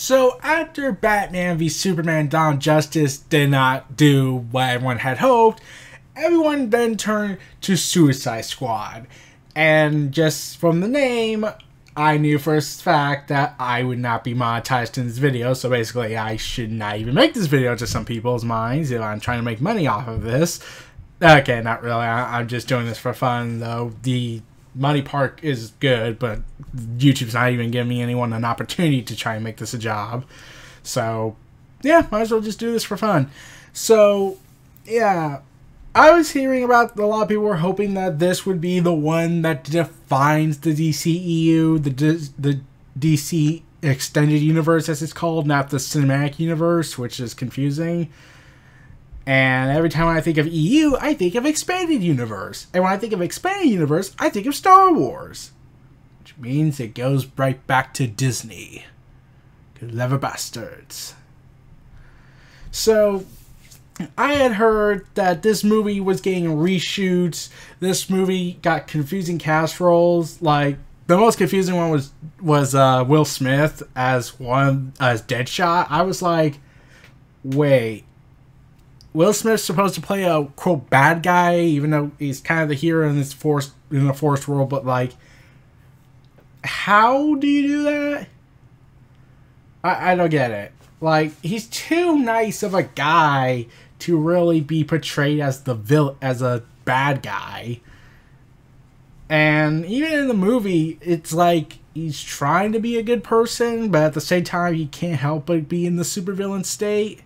So after Batman v Superman Dawn of Justice did not do what everyone had hoped, everyone then turned to Suicide Squad. And just from the name, I knew for a fact that I would not be monetized in this video. So basically, I should not even make this video to some people's minds if I'm trying to make money off of this. Okay, not really. I'm just doing this for fun, though. The money part is good, but YouTube's not even giving me anyone an opportunity to try and make this a job. So, yeah, might as well just do this for fun. So, yeah, I was hearing about a lot of people were hoping that this would be the one that defines the DCEU, the DC Extended Universe, as it's called, not the Cinematic Universe, which is confusing. And every time I think of EU, I think of Expanded Universe. And when I think of Expanded Universe, I think of Star Wars. Which means it goes right back to Disney. Clever bastards. So, I had heard that this movie was getting reshoots. This movie got confusing cast roles. Like, the most confusing one was Will Smith as Deadshot. I was like, wait. Will Smith's supposed to play a, quote, bad guy, even though he's kind of the hero in this in the forced world, but, like, how do you do that? I don't get it. Like, he's too nice of a guy to really be portrayed as as a bad guy. And even in the movie, it's like he's trying to be a good person, but at the same time, he can't help but be in the supervillain state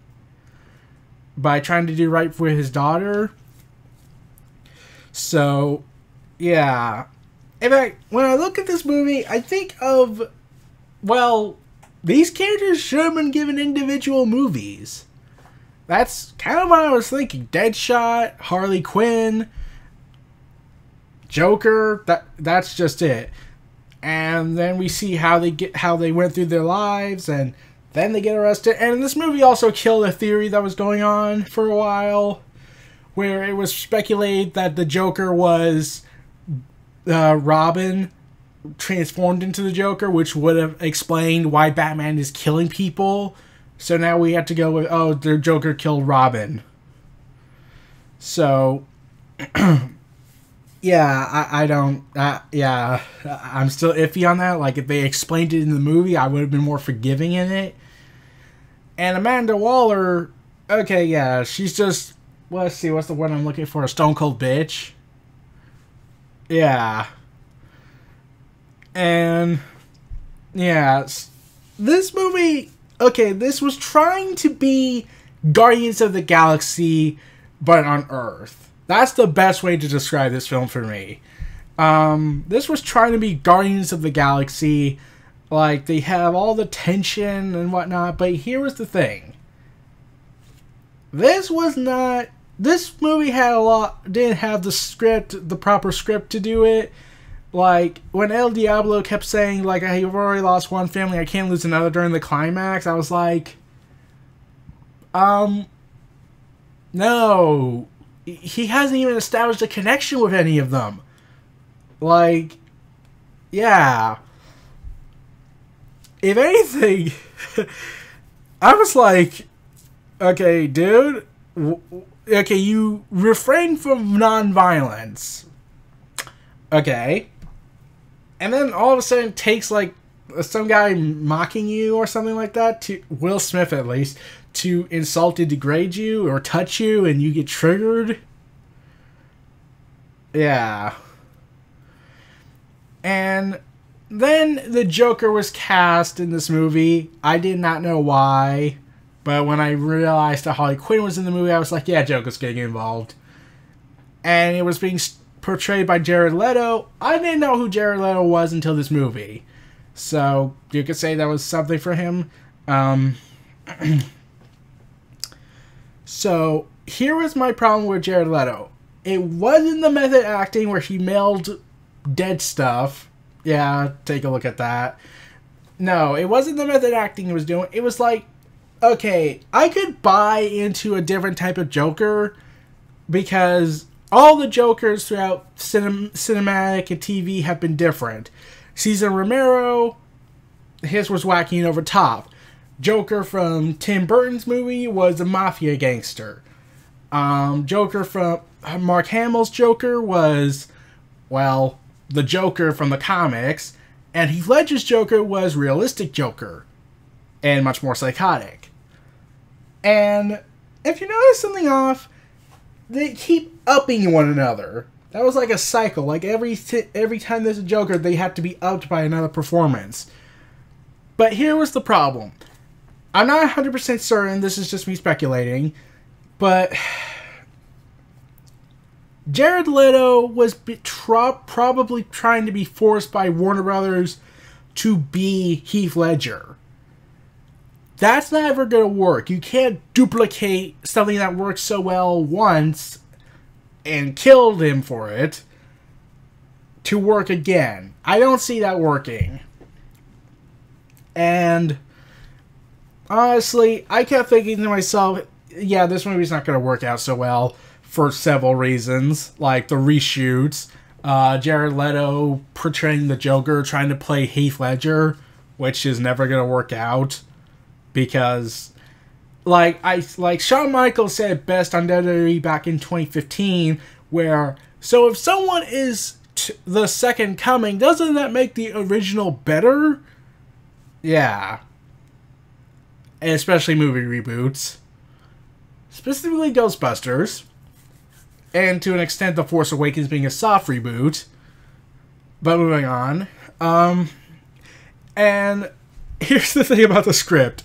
by trying to do right for his daughter. So, yeah. In fact, when I look at this movie, I think of, well, these characters should have been given individual movies. That's kind of what I was thinking. Deadshot, Harley Quinn, Joker, that's just it. And then we see how they went through their lives, and then they get arrested. And this movie also killed a theory that was going on for a while, where it was speculated that the Joker was Robin transformed into the Joker, which would have explained why Batman is killing people. So now we have to go with, oh, the Joker killed Robin. So, yeah, I don't, yeah, I'm still iffy on that. Like, if they explained it in the movie, I would have been more forgiving in it. And Amanda Waller, okay, yeah, she's just, let's see, what's the word I'm looking for? A stone cold bitch. Yeah. And, yeah, this movie, okay, this was trying to be Guardians of the Galaxy, but on Earth. That's the best way to describe this film for me. This was trying to be Guardians of the Galaxy. Like, they have all the tension and whatnot, but here was the thing. This movie didn't have the proper script to do it. Like, when El Diablo kept saying, like, I've already lost one family, I can't lose another during the climax, I was like, no. He hasn't even established a connection with any of them. Like, yeah. If anything, I was like, okay, dude, okay, you refrain from non-violence. Okay. And then all of a sudden it takes, like, some guy mocking you or something like that, to Will Smith at least, to insult and degrade you or touch you and you get triggered. Yeah. And then the Joker was cast in this movie. I did not know why, but when I realized that Harley Quinn was in the movie, I was like, yeah, Joker's getting involved. And it was being portrayed by Jared Leto. I didn't know who Jared Leto was until this movie. So, you could say that was something for him. So, here was my problem with Jared Leto. It wasn't the method acting where he mailed dead stuff. Yeah, take a look at that. No, it wasn't the method acting he was doing. It was like, okay, I could buy into a different type of Joker because all the Jokers throughout cinematic and TV have been different. Cesar Romero, his was wacky and over top. Joker from Tim Burton's movie was a mafia gangster. Joker from Mark Hamill's Joker was, well, the Joker from the comics, and Heath Ledger's Joker was realistic Joker, and much more psychotic. And if you notice something off, they keep upping one another. That was like a cycle. Like every time there's a Joker, they have to be upped by another performance. But here was the problem. I'm not 100% certain, this is just me speculating, but Jared Leto was probably trying to be forced by Warner Brothers to be Heath Ledger. That's not ever going to work. You can't duplicate something that worked so well once and killed him for it to work again. I don't see that working. And honestly, I kept thinking to myself, yeah, this movie's not going to work out so well for several reasons. Like the reshoots, Jared Leto portraying the Joker, trying to play Heath Ledger, which is never going to work out. Because, like Shawn Michaels said it best on WWE back in 2015, where, so if someone is the second coming, doesn't that make the original better? Yeah. And especially movie reboots. Specifically Ghostbusters. And to an extent, The Force Awakens being a soft reboot. But moving on. And here's the thing about the script.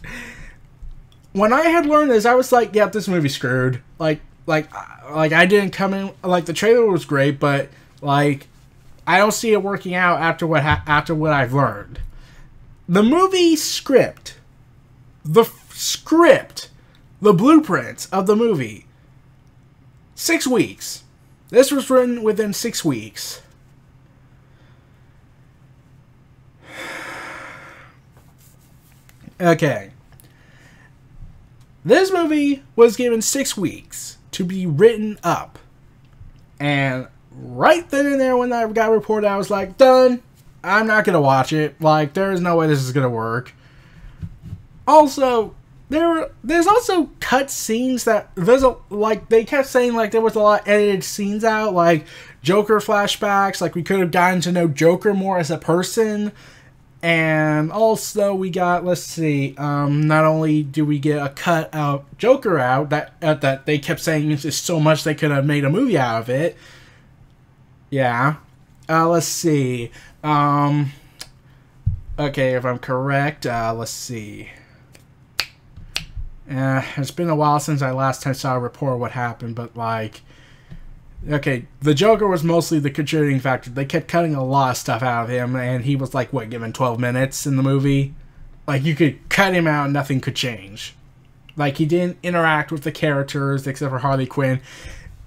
When I had learned this, I was like, "Yep, this movie's screwed." Like I didn't come in. Like the trailer was great, but like I don't see it working out after what I've learned. The movie script, the blueprints of the movie. 6 weeks. This was written within 6 weeks. Okay. This movie was given 6 weeks to be written up. And right then and there when that got reported, I was like, done. I'm not going to watch it. Like, there is no way this is going to work. Also, there's also cut scenes that they kept saying like there was a lot of edited scenes out, like Joker flashbacks, like we could have gotten to know Joker more as a person. And also we got, let's see, not only do we get a cut out Joker out that they kept saying is so much they could have made a movie out of it. Yeah. Let's see. Okay, if I'm correct, let's see. It's been a while since I last time saw a report of what happened, but like, okay, the Joker was mostly the contributing factor. They kept cutting a lot of stuff out of him, and he was like, what, given 12 minutes in the movie? Like, you could cut him out and nothing could change. Like, he didn't interact with the characters except for Harley Quinn.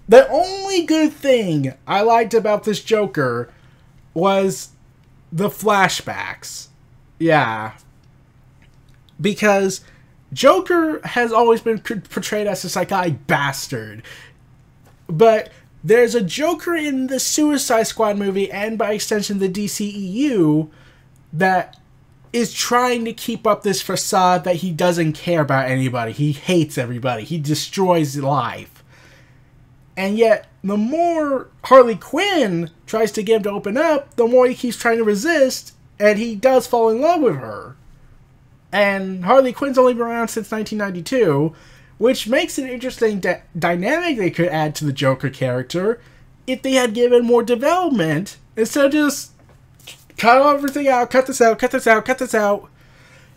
The only good thing I liked about this Joker was the flashbacks. Yeah. Because Joker has always been portrayed as a psychotic bastard. But there's a Joker in the Suicide Squad movie, and by extension the DCEU, that is trying to keep up this facade that he doesn't care about anybody. He hates everybody. He destroys life. And yet, the more Harley Quinn tries to get him to open up, the more he keeps trying to resist, and he does fall in love with her. And Harley Quinn's only been around since 1992, which makes an interesting dynamic they could add to the Joker character if they had given more development, instead of just cut everything out, cut this out, cut this out, cut this out.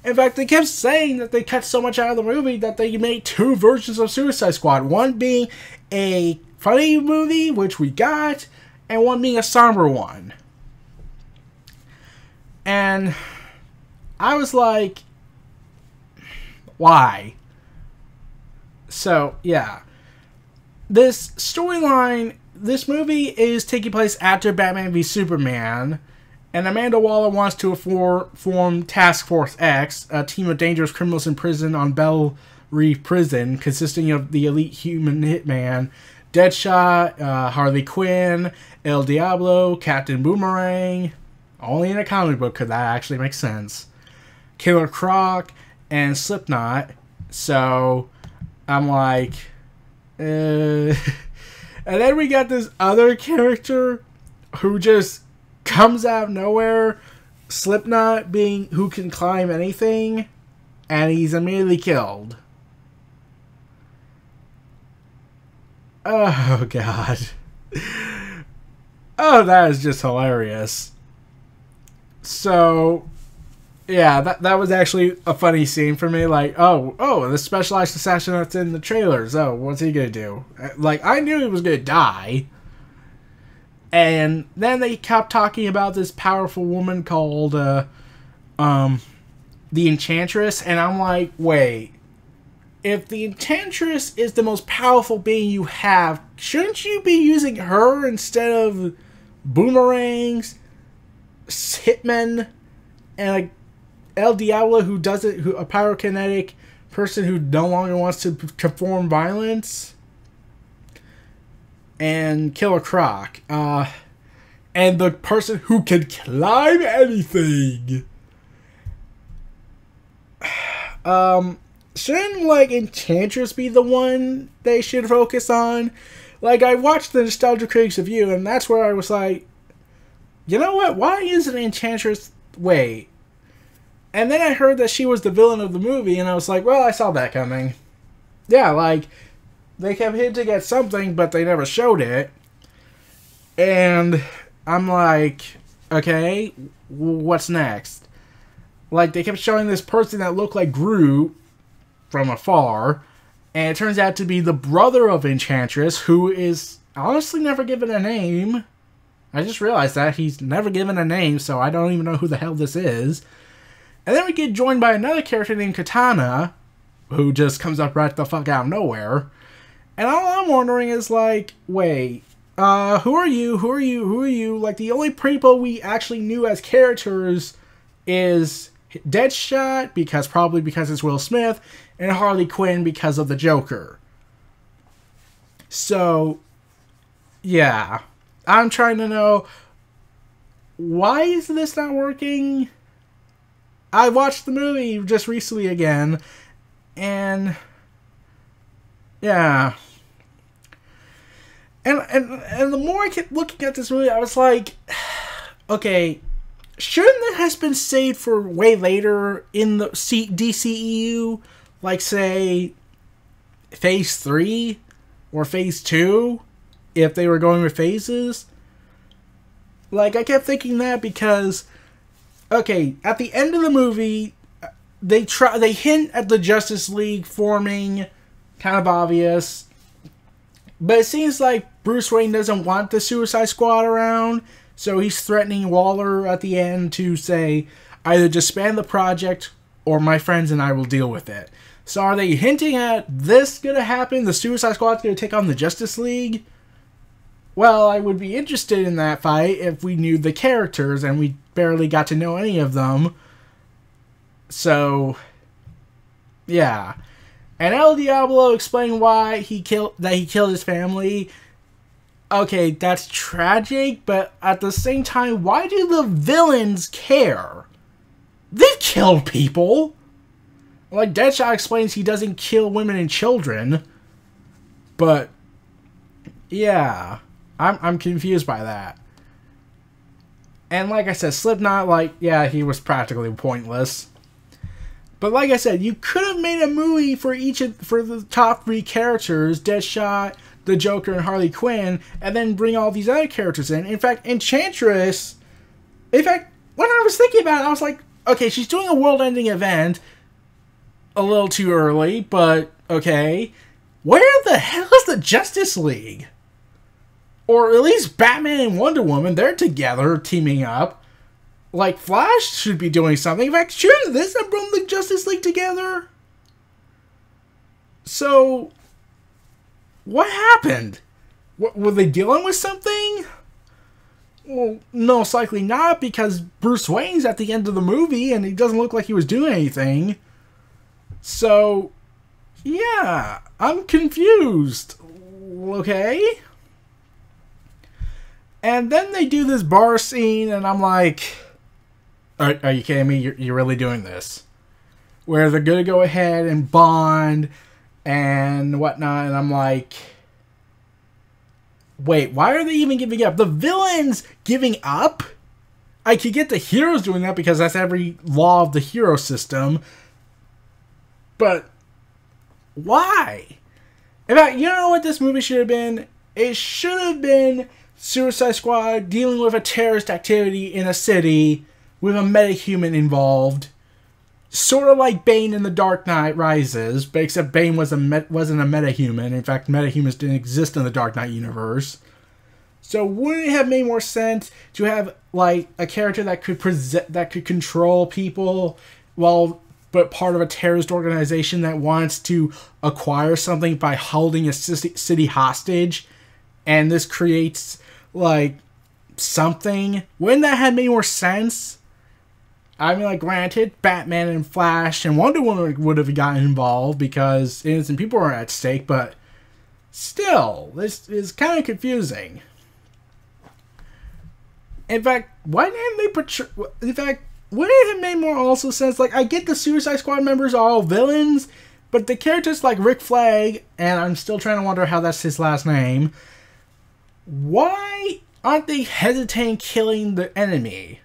In fact, they kept saying that they cut so much out of the movie that they made 2 versions of Suicide Squad. One being a funny movie, which we got, and one being a somber one. And I was like, why? So, yeah. This storyline, this movie is taking place after Batman v Superman, and Amanda Waller wants to form Task Force X, a team of dangerous criminals in prison on Belle Reve Prison, consisting of the elite human hitman, Deadshot, Harley Quinn, El Diablo, Captain Boomerang. Only in a comic book could that actually make sense. Killer Croc, and Slipknot. So I'm like, and then we got this other character who just comes out of nowhere, Slipknot being who can climb anything, and he's immediately killed. Oh, God. Oh, that is just hilarious. So, yeah, that was actually a funny scene for me. Like, oh, the specialized assassin that's in the trailers. Oh, what's he gonna do? Like, I knew he was gonna die. And then they kept talking about this powerful woman called, the Enchantress. And I'm like, wait. If the Enchantress is the most powerful being you have, shouldn't you be using her instead of boomerangs, hitmen, and El Diablo who does it, a pyrokinetic person who no longer wants to perform violence, and Killer Croc, and the person who can climb anything. Shouldn't, like, Enchantress be the one they should focus on? Like, I watched the Nostalgia Critics review, and that's where I was like, you know what? Why isn't Enchantress... Wait. And then I heard that she was the villain of the movie, and I was like, well, I saw that coming. Yeah, like, they kept hinting at something, but they never showed it. And I'm like, okay, what's next? Like, they kept showing this person that looked like Groot from afar, and it turns out to be the brother of Enchantress, who is honestly never given a name. I just realized that he's never given a name, so I don't even know who the hell this is. And then we get joined by another character named Katana, who just comes up right the fuck out of nowhere. And all I'm wondering is, like, wait, who are you? Who are you? Who are you? Like, the only people we actually knew as characters is Deadshot, probably because it's Will Smith, and Harley Quinn because of the Joker. So, yeah. I'm trying to know, why is this not working? I watched the movie just recently again, and yeah. And the more I kept looking at this movie, I was like, okay, shouldn't that have been saved for way later in the DCEU? Like, say, Phase 3 or Phase 2, if they were going with phases? Like, I kept thinking that because, okay, at the end of the movie, they hint at the Justice League forming, kind of obvious, but it seems like Bruce Wayne doesn't want the Suicide Squad around, so he's threatening Waller at the end to say, either disband the project or my friends and I will deal with it. So are they hinting at this gonna happen? The Suicide Squad's gonna take on the Justice League? Well, I would be interested in that fight if we knew the characters, and we barely got to know any of them. So, yeah. And El Diablo explained why he killed his family. Okay, that's tragic, but at the same time, why do the villains care? They've killed people. Like, Deadshot explains he doesn't kill women and children. But, yeah. I'm confused by that. And like I said, Slipknot, like, yeah, he was practically pointless. But like I said, you could have made a movie for the top 3 characters, Deadshot, the Joker, and Harley Quinn, and then bring all these other characters in. In fact, Enchantress... In fact, when I was thinking about it, I was like, okay, she's doing a world-ending event a little too early, but okay. Where the hell is the Justice League? Or at least Batman and Wonder Woman, they're together, teaming up. Like, Flash should be doing something. In fact, shouldn't this have brought the Justice League together? So, what happened? Were they dealing with something? Well, most likely not, because Bruce Wayne's at the end of the movie, and he doesn't look like he was doing anything. So, yeah, I'm confused. Okay? And then they do this bar scene, and I'm like, are you kidding me? You're really doing this? where they're gonna go ahead and bond and whatnot, and I'm like, wait, why are they even giving up? The villains giving up? I could get the heroes doing that because that's every law of the hero system, but why? In fact, you know what this movie should have been? It should have been Suicide Squad dealing with a terrorist activity in a city with a metahuman involved. Sort of like Bane in The Dark Knight Rises, but except Bane wasn't a metahuman. In fact, metahumans didn't exist in the Dark Knight universe. So wouldn't it have made more sense to have like a character that could control people but part of a terrorist organization that wants to acquire something by holding a city hostage, and this creates like something? Wouldn't that have made more sense? I mean, like, granted, Batman and Flash and Wonder Woman would have gotten involved because innocent people are at stake, but still, this is kind of confusing. In fact, why didn't they portray... In fact, wouldn't it have made more also sense? Like, I get the Suicide Squad members are all villains, but the characters like Rick Flag, and I'm still trying to wonder how that's his last name, why aren't they hesitating killing the enemy?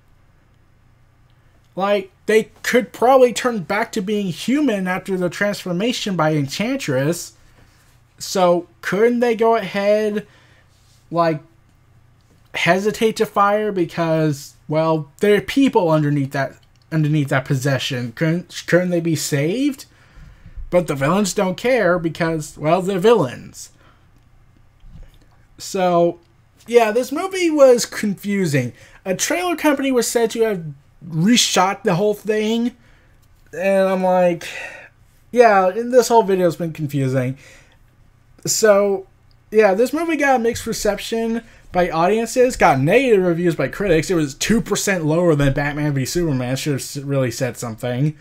Like, they could probably turn back to being human after the transformation by Enchantress. So, couldn't they go ahead, like, hesitate to fire because, well, there are people underneath that possession. Couldn't they be saved? But the villains don't care because, well, they're villains. So, yeah, this movie was confusing. A trailer company was said to have reshot the whole thing, and I'm like, yeah, this whole video's been confusing. So, yeah, this movie got a mixed reception by audiences, got negative reviews by critics. It was 2% lower than Batman v Superman. Should have really said something.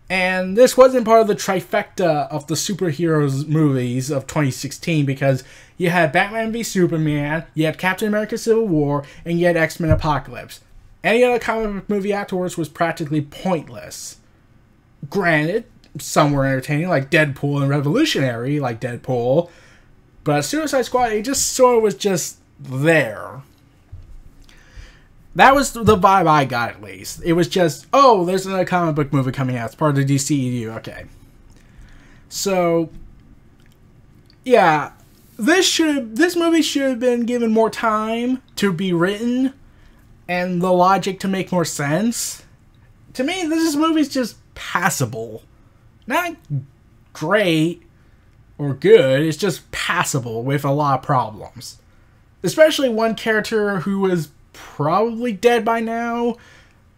And this wasn't part of the trifecta of the superheroes movies of 2016 because you had Batman v Superman, you had Captain America Civil War, and you had X-Men Apocalypse. Any other comic book movie afterwards was practically pointless. Granted, some were entertaining, like Deadpool, and revolutionary, like Deadpool. But Suicide Squad, it just sort of was just there. That was the vibe I got, at least. It was just, oh, there's another comic book movie coming out. It's part of the DCEU. Okay. So, yeah. This movie should have been given more time to be written and the logic to make more sense. To me, this movie's just passable. Not great or good, it's just passable with a lot of problems. Especially one character who was probably dead by now,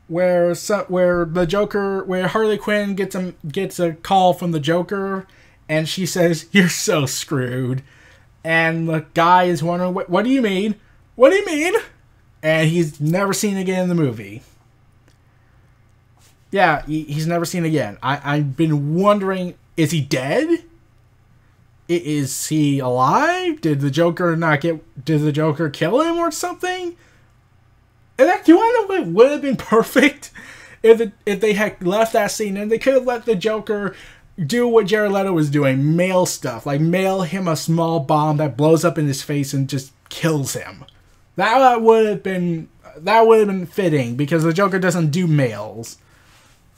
where Harley Quinn gets a call from the Joker, and she says, "You're so screwed." And the guy is wondering, what do you mean? What do you mean? And he's never seen again in the movie. Yeah, he's never seen again. I've been wondering, is he dead? Is he alive? Did the Joker kill him or something? And do you want to know what would have been perfect? If they had left that scene and they could have let the Joker do what Jared Leto was doing, mail stuff. Like mail him a small bomb that blows up in his face and just kills him. That would have been fitting because the Joker doesn't do mails.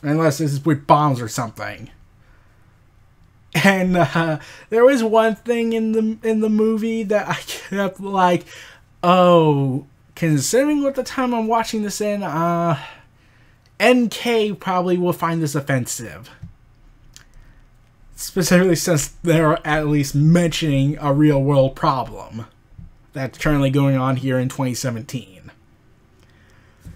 Unless it's with bombs or something. And there was one thing in the movie that I kept like, oh, considering what the time I'm watching this in, NK probably will find this offensive. Specifically since they're at least mentioning a real world problem that's currently going on here in 2017.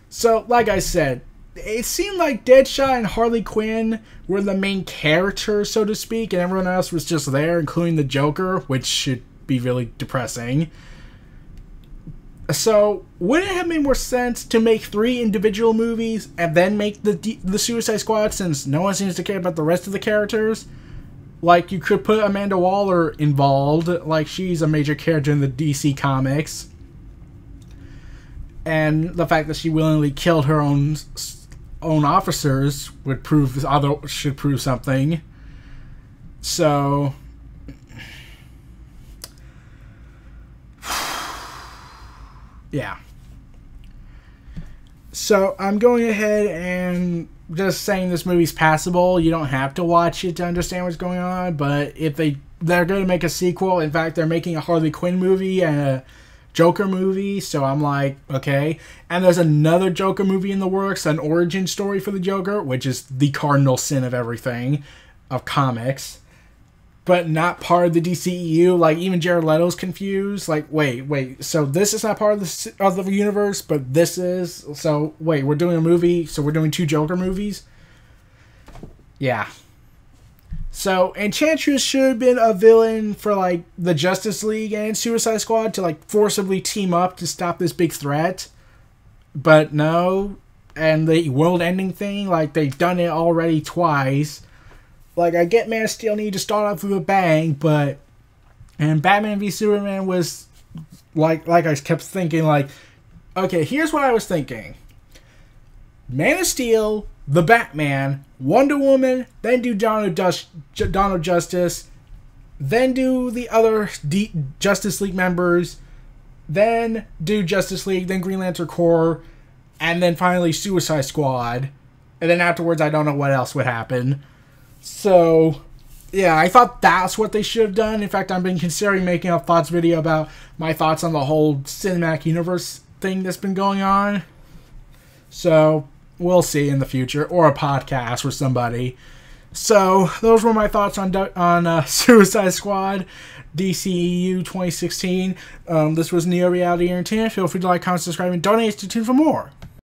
So, like I said, it seemed like Deadshot and Harley Quinn were the main characters, so to speak, and everyone else was just there, including the Joker, which should be really depressing. So, wouldn't it have made more sense to make 3 individual movies and then make the Suicide Squad, since no one seems to care about the rest of the characters? Like, you could put Amanda Waller involved, like she's a major character in the DC comics. And the fact that she willingly killed her own own officers would prove should prove something. So yeah. So I'm going ahead and just saying this movie's passable. You don't have to watch it to understand what's going on, but if they're going to make a sequel. In fact, they're making a Harley Quinn movie and a Joker movie, so I'm like, okay. And there's another Joker movie in the works, an origin story for the Joker, which is the cardinal sin of everything, of comics, but not part of the DCEU. Like, even Jared Leto's confused. Like, wait, so this is not part of the universe, but this is? So, wait, we're doing a movie, so we're doing 2 Joker movies? Yeah. So, Enchantress should have been a villain for, like, the Justice League and Suicide Squad to, like, forcibly team up to stop this big threat. But no. And the world-ending thing, like, they've done it already twice. Like, I get Man of Steel needed to start off with a bang, but... And Batman v Superman was... Like I kept thinking, like... Okay, here's what I was thinking. Man of Steel... The Batman, Wonder Woman, then do Dawn of Justice, then do the other Justice League members, then do Justice League, then Green Lantern Corps, and then finally Suicide Squad. And then afterwards, I don't know what else would happen. So, yeah, I thought that's what they should have done. In fact, I've been considering making a thoughts video about my thoughts on the whole cinematic universe thing that's been going on. So... we'll see in the future, or a podcast with somebody. So, those were my thoughts on Suicide Squad, DCEU 2016. This was Neo Reality Entertainment. Feel free to like, comment, subscribe, and donate to tune for more.